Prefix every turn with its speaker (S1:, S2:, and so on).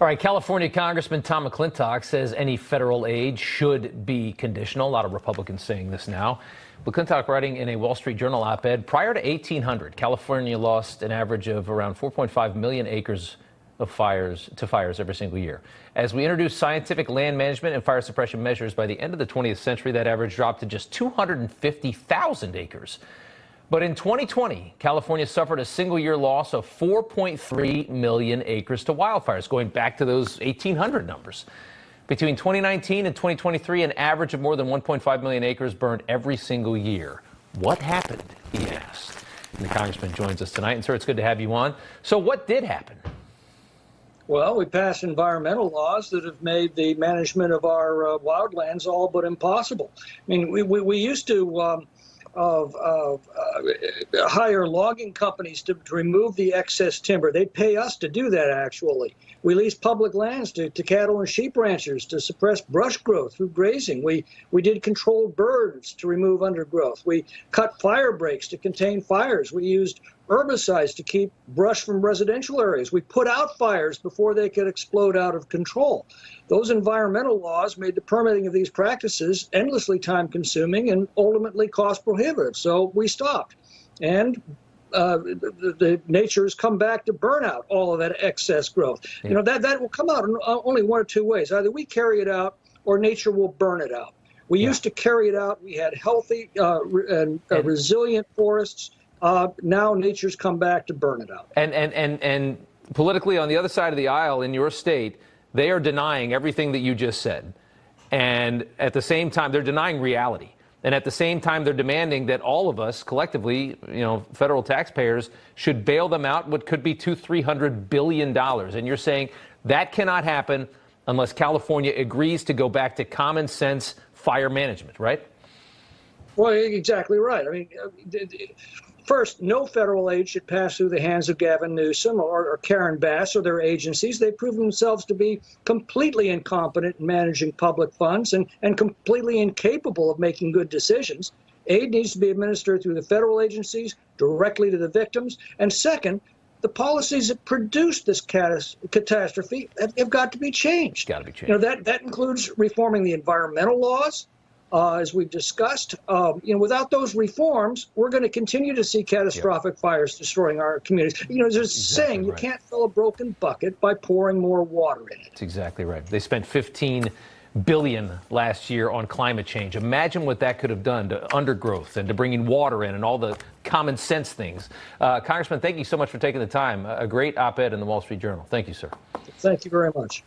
S1: All right, California Congressman Tom McClintock says any federal aid should be conditional. A lot of Republicans saying this now. McClintock writing in a Wall Street Journal op-ed, prior to 1800, California lost an average of around 4.5 million acres of fires every single year. As we introduced scientific land management and fire suppression measures, by the end of the 20th century, that average dropped to just 250,000 acres. But in 2020, California suffered a single-year loss of 4.3 million acres to wildfires, going back to those 1800 numbers. Between 2019 and 2023, an average of more than 1.5 million acres burned every single year. What happened, he asked. And the congressman joins us tonight. And, sir, it's good to have you on. So what did happen?
S2: Well, we passed environmental laws that have made the management of our wildlands all but impossible. I mean, we used to hire logging companies to remove the excess timber. They'd pay us to do that, actually. We leased public lands to cattle and sheep ranchers to suppress brush growth through grazing. We did controlled birds to remove undergrowth. We cut fire breaks to contain fires. We used herbicides to keep brush from residential areas. We put out fires before they could explode out of control. Those environmental laws made the permitting of these practices endlessly time-consuming and ultimately cost-prohibitive. So we stopped. And the nature has come back to burn out all of that excess growth. Yeah. You know, that will come out in only one or two ways. Either we carry it out or nature will burn it out. We used to carry it out. We had healthy and resilient forests. Now nature's come back to burn it out.
S1: And politically, on the other side of the aisle in your state, they are denying everything that you just said. And at the same time, they're denying reality. And at the same time, they're demanding that all of us collectively, you know, federal taxpayers, should bail them out what could be $200-300 billion. And you're saying that cannot happen unless California agrees to go back to common sense fire management, right?
S2: Well, exactly right. I mean, first, no federal aid should pass through the hands of Gavin Newsom or Karen Bass or their agencies. They've proven themselves to be completely incompetent in managing public funds and completely incapable of making good decisions. Aid needs to be administered through the federal agencies, directly to the victims. And second, the policies that produced this catastrophe have got to be changed.
S1: Got to be changed.
S2: You know, that includes reforming the environmental laws. As we've discussed, without those reforms, we're going to continue to see catastrophic fires destroying our communities. You know, there's a saying, you can't fill a broken bucket by pouring more water in it.
S1: That's exactly right. They spent $15 billion last year on climate change. Imagine what that could have done to undergrowth and to bringing water in and all the common sense things. Congressman, thank you so much for taking the time. A great op-ed in the Wall Street Journal. Thank you, sir.
S2: Thank you very much.